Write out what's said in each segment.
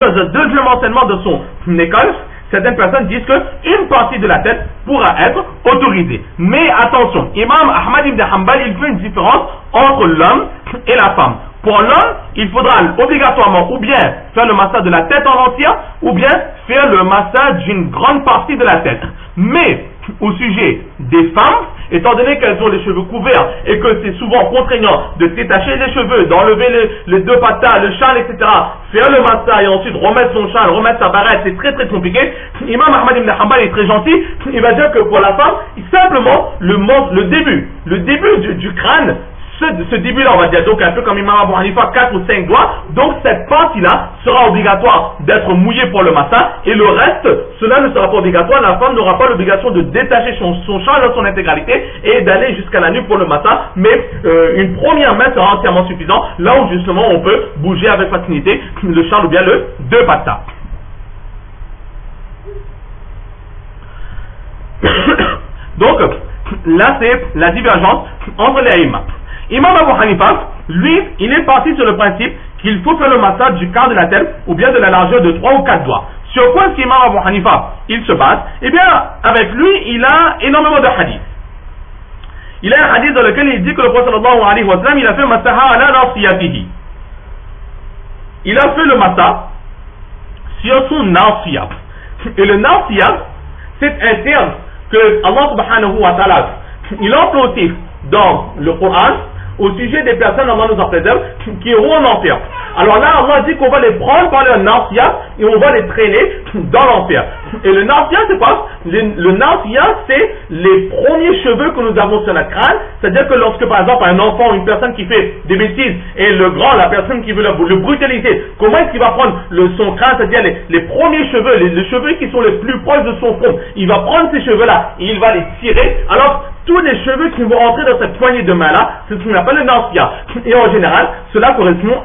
deuxième enseignement de son école, certaines personnes disent qu'une partie de la tête pourra être autorisée. Mais attention, Imam Ahmad ibn Hanbal, il fait une différence entre l'homme et la femme. Pour l'homme, il faudra obligatoirement ou bien faire le massage de la tête en entière, ou bien faire le massage d'une grande partie de la tête. Mais au sujet des femmes, étant donné qu'elles ont les cheveux couverts et que c'est souvent contraignant de détacher les cheveux, d'enlever les deux patas, le châle, etc., faire le massage et ensuite remettre son châle, remettre sa barrette, c'est très très compliqué. Imam Ahmad ibn Hanbal est très gentil, il va dire que pour la femme, simplement le début du crâne, ce début-là, on va dire, donc un peu comme Imam Abu Hanifa, 4 ou 5 doigts, donc cette partie-là sera obligatoire d'être mouillée pour le massage, et le reste, cela ne sera pas obligatoire. La femme n'aura pas l'obligation de détacher son châle dans son intégralité et d'aller jusqu'à la nuque pour le massage, mais une première main sera entièrement suffisante, là où justement on peut bouger avec facilité le châle ou bien le deux patas. Donc, là c'est la divergence entre les aïmas. Imam Abu Hanifa, lui, il est parti sur le principe qu'il faut faire le massage du quart de la tête ou bien de la largeur de 3 ou 4 doigts. Sur quoi est-ce qu'Imam Abu Hanifa, il se base? Eh bien, avec lui, il a énormément de hadiths. Il a un hadith dans lequel il dit que le prophète sallallahu alayhi wa sallam, il a fait masaha ala nasiyatihi. Il a fait le massage sur son nasiya. Et le nasiya, c'est un terme que Allah subhanahu wa ta'ala, il emploie aussi dans le Coran au sujet des personnes, Allah nous en préserve, qui iront en enfer. Alors là, Allah dit qu'on va les prendre par leur nasiya et on va les traîner dans l'enfer. Et le nasiya, c'est quoi? Le nasiya, c'est les premiers cheveux que nous avons sur la crâne. C'est-à-dire que lorsque, par exemple, un enfant, une personne qui fait des bêtises, et le grand, la personne qui veut le brutaliser, comment est-ce qu'il va prendre son crâne, c'est-à-dire les premiers cheveux, les cheveux qui sont les plus proches de son front, il va prendre ces cheveux-là et il va les tirer. Alors, tous les cheveux qui vont entrer dans cette poignée de main-là, c'est ce qu'on appelle le nasiya. Et en général, cela correspond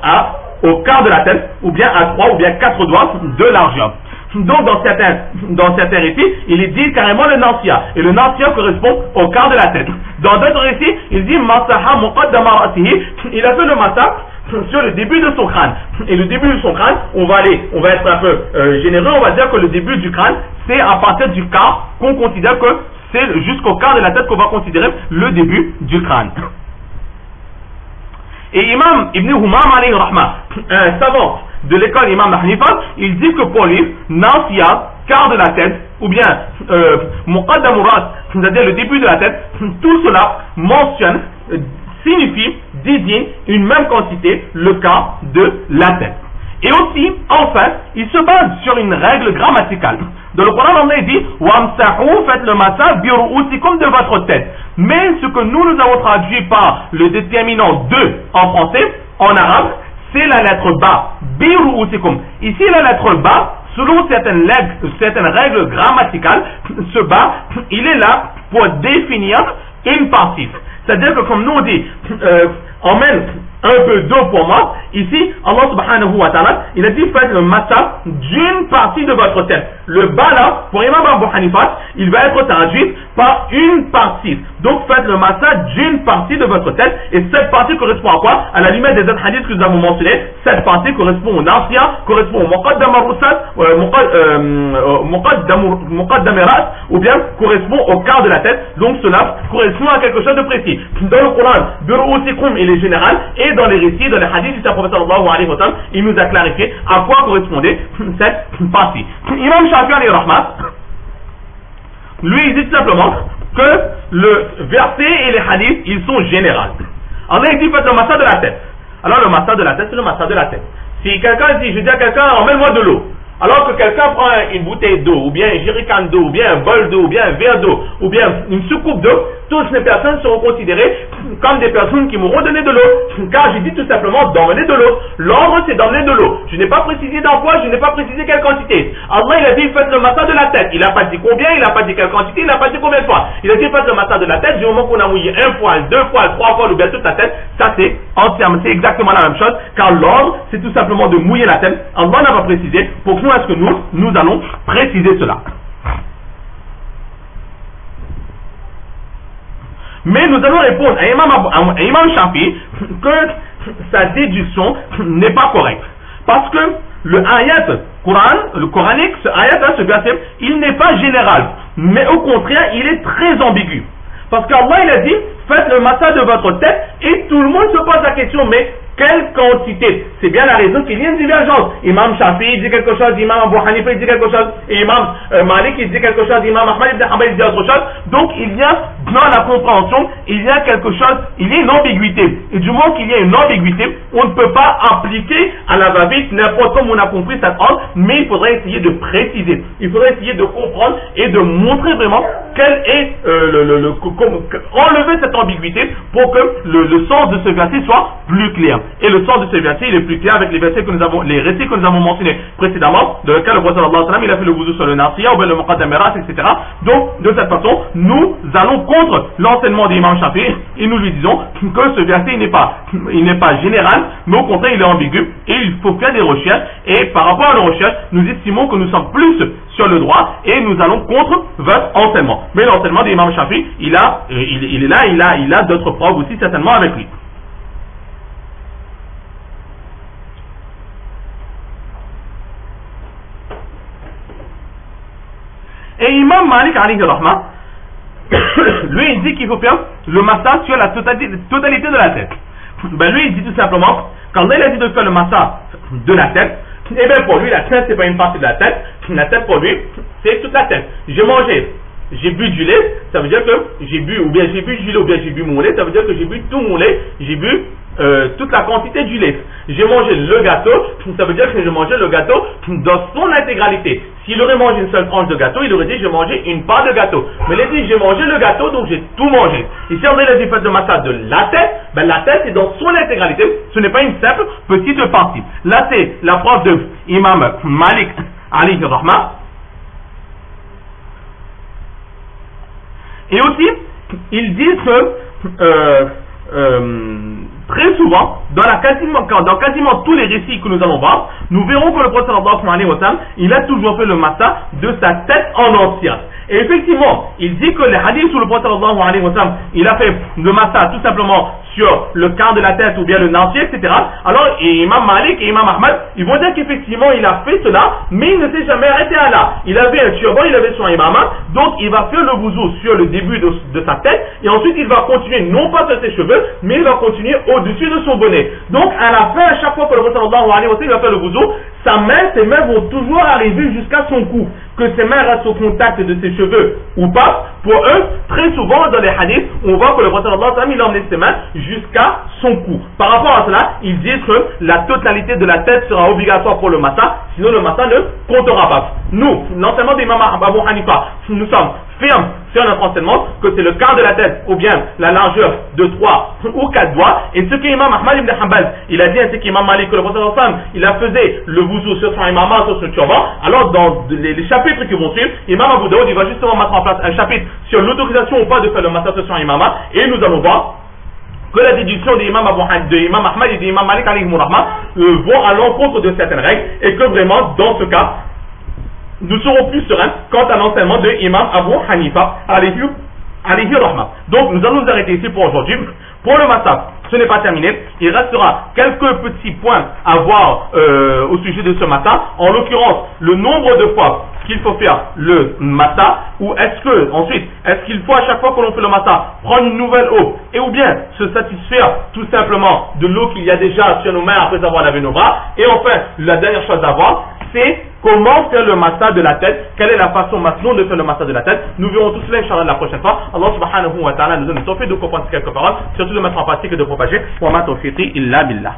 au quart de la tête, ou bien à 3 ou bien 4 doigts de largeur. Donc dans certains récits, il est dit carrément le nasiya. Et le nasiya correspond au quart de la tête. Dans d'autres récits, il dit masaha muqaddama ra'sihi. Il a fait le massage sur le début de son crâne. Et le début de son crâne, on va être un peu généreux, on va dire que le début du crâne, c'est à partir du quart qu'on considère que c'est jusqu'au quart de la tête qu'on va considérer le début du crâne. Et Imam Ibn Humam alayhi rahma, un savant de l'école Imam Hanifa, il dit que pour lui, nasiya, quart de la tête, ou bien muqaddam ras, c'est-à-dire le début de la tête, tout cela mentionne, signifie, désigne une même quantité, le quart de la tête. Et aussi, enfin, il se base sur une règle grammaticale. Dans le Coran, on dit Wamsahu, faites le massage biru'utikum de votre tête. Mais ce que nous avons traduit par le déterminant de en français, en arabe, c'est la lettre ba. Biru'utikum. Ici, la lettre ba, selon certaines règles grammaticales, ce ba, il est là pour définir une partie. C'est-à-dire que comme nous on dit, emmène un peu d'eau pour moi, ici, Allah subhanahu wa ta'ala, il a dit faites le massage d'une partie de votre tête. Le bas là, pour Imam Abu Hanifa, il va être traduit par une partie. Donc faites le massage d'une partie de votre tête, et cette partie correspond à quoi? À la limite des autres hadiths que nous avons mentionnés, cette partie correspond au nasiya, correspond au muqaddam ras, ou bien correspond au quart de la tête, donc cela correspond à quelque chose de précis. Dans le Coran, biru'utikum il est général, et dans les récits, dans les hadiths du prophète sallallahu alayhi wa sallam, il nous a clarifié à quoi correspondait cette partie. Imam Shafi'i alayhi rahmat, lui il dit simplement que le verset et les hadiths, ils sont généraux. Allah il dit faites le massage de la tête. Alors le massage de la tête, c'est le massage de la tête. Si quelqu'un dit, je dis à quelqu'un, emmène-moi de l'eau. Alors que quelqu'un prend une bouteille d'eau, ou bien un jerrycan d'eau, ou bien un bol d'eau, ou bien un verre d'eau, ou bien une soucoupe d'eau, toutes ces personnes seront considérées comme des personnes qui m'auront donné de l'eau. Car j'ai dit tout simplement d'emmener de l'eau. L'ordre c'est d'emmener de l'eau. Je n'ai pas précisé dans quoi, je n'ai pas précisé quelle quantité. Allah il a dit faites le massage de la tête. Il n'a pas dit combien, il n'a pas dit quelle quantité, il n'a pas dit combien de fois. Il a dit faites le massage de la tête du moment qu'on a mouillé un poil, 2 fois, 3 fois, ou bien toute la tête. Ça c'est entièrement, c'est exactement la même chose. Car l'ordre c'est tout simplement de mouiller la tête. Allah n'a pas précisé. Pourquoi est-ce que nous allons préciser cela? Mais nous allons répondre à Imam Shafi'i que sa déduction n'est pas correcte. Parce que le ayat le coranique, ce ayat, ce verset, il n'est pas général, mais au contraire, il est très ambigu. Parce qu'Allah, il a dit, faites le massa de votre tête, et tout le monde se pose la question, mais quelle quantité? C'est bien la raison qu'il y a une divergence. Imam Shafi'i dit quelque chose, Imam Abu Hanifa dit quelque chose, et Imam Malik dit quelque chose, Imam Ahmad ibn Hanbal dit autre chose. Donc il y a dans la compréhension, il y a quelque chose, il y a une ambiguïté. Et du moment qu'il y a une ambiguïté, on ne peut pas appliquer à la va-vite n'importe comme on a compris cette ordre, mais il faudrait essayer de préciser, il faudrait essayer de comprendre et de montrer vraiment quel est enlever cette ambiguïté pour que le sens de ce verset soit plus clair. Et le sens de ce verset, il est plus clair avec les récits que nous avons mentionnés précédemment, dans lequel le prophète il a fait le wudu sur le nasiya ou bien le muqaddamirat, etc. Donc, de cette façon, nous allons contre l'enseignement d'Imam Shafi'i et nous lui disons que ce verset, il n'est pas général, mais au contraire, il est ambigu et il faut faire des recherches. Et par rapport à nos recherches, nous estimons que nous sommes plus sur le droit et nous allons contre votre enseignement. Mais l'enseignement d'Imam Shafi'i, il est là, il a d'autres preuves aussi certainement avec lui. Et Imam Malik alayhi rahma, lui il dit qu'il faut faire le massa sur la totalité de la tête. Ben lui il dit tout simplement, quand il a dit de faire le massa de la tête, et bien pour lui la tête c'est pas une partie de la tête pour lui c'est toute la tête. J'ai mangé, j'ai bu du lait, ça veut dire que j'ai bu du lait ou bien j'ai bu mon lait, ça veut dire que j'ai bu tout mon lait, j'ai bu toute la quantité du lait. J'ai mangé le gâteau, ça veut dire que j'ai mangé le gâteau dans son intégralité. S'il aurait mangé une seule tranche de gâteau, il aurait dit j'ai mangé une part de gâteau. Mais il a dit j'ai mangé le gâteau, donc j'ai tout mangé. Ici on a dit faites le massa de la tête, ben la tête c'est dans son intégralité, ce n'est pas une simple petite partie. Là c'est la preuve de Imam Malik alayhi rahma. Et aussi, ils disent que très souvent, dans quasiment tous les récits que nous allons voir, nous verrons que le prophète sallallahu alayhi wa sallam, il a toujours fait le massa de sa tête en entière. Et effectivement, il dit que les hadiths où le prophète sallallahu alayhi wa sallam, il a fait le massa tout simplement sur le quart de la tête ou bien le nancier, etc. Alors, Imam Malik et Imam Ahmad, ils vont dire qu'effectivement, il a fait cela, mais il ne s'est jamais arrêté à là. Il avait un turban, il avait son imama, donc il va faire le wudu sur le début de sa tête, et ensuite il va continuer, non pas sur ses cheveux, mais il va continuer au-dessus de son bonnet. Donc, à la fin, à chaque fois que le prophète sallallahu alayhi wa sallam va faire le wudu, ses mains vont toujours arriver jusqu'à son cou. Que ses mains restent au contact de ses cheveux ou pas, pour eux, très souvent dans les hadiths, on voit que le prophète sallallahu alayhi wa sallam, il a emmené ses mains jusqu'à son cou. Par rapport à cela, ils disent que la totalité de la tête sera obligatoire pour le massa, sinon le massa ne comptera pas. Nous, l'enseignement d'Imam Abu Hanifa, nous sommes fermes sur notre enseignement que c'est le quart de la tête ou bien la largeur de 3 ou 4 doigts. Et ce qu'Imam Ahmad ibn Hanbal, il a dit ainsi qu'Imam Malik, que le prophète sallallahu alayhi wa sallam, il a faisait le wudu sur son imama, sur son turban. Alors dans les chapitres qui vont suivre, Imam Abu Daoud, il va justement mettre en place un chapitre sur l'autorisation ou pas de faire le massa sur son imama, et nous allons voir que la déduction d'Imam Ahmad et d'Imam Malik vont à l'encontre de certaines règles, et que vraiment dans ce cas nous serons plus sereins quant à l'enseignement de Imam Abu Hanifa alayhi rahma. Donc nous allons nous arrêter ici pour aujourd'hui. Pour le massa, ce n'est pas terminé. Il restera quelques petits points à voir au sujet de ce massa. En l'occurrence, le nombre de fois qu'il faut faire le massa, ou est-ce qu'il faut à chaque fois que l'on fait le massa prendre une nouvelle eau, et ou bien se satisfaire tout simplement de l'eau qu'il y a déjà sur nos mains après avoir lavé nos bras. Et enfin, la dernière chose à voir, c'est comment faire le massa de la tête, quelle est la façon maintenant de faire le massa de la tête. Nous verrons tout cela Inch'Allah la prochaine fois. Allah subhanahu wa ta'ala nous donne le tawfiq de comprendre quelques paroles, surtout de mettre en pratique et de propager. Wa ma tawfiqi illa billah.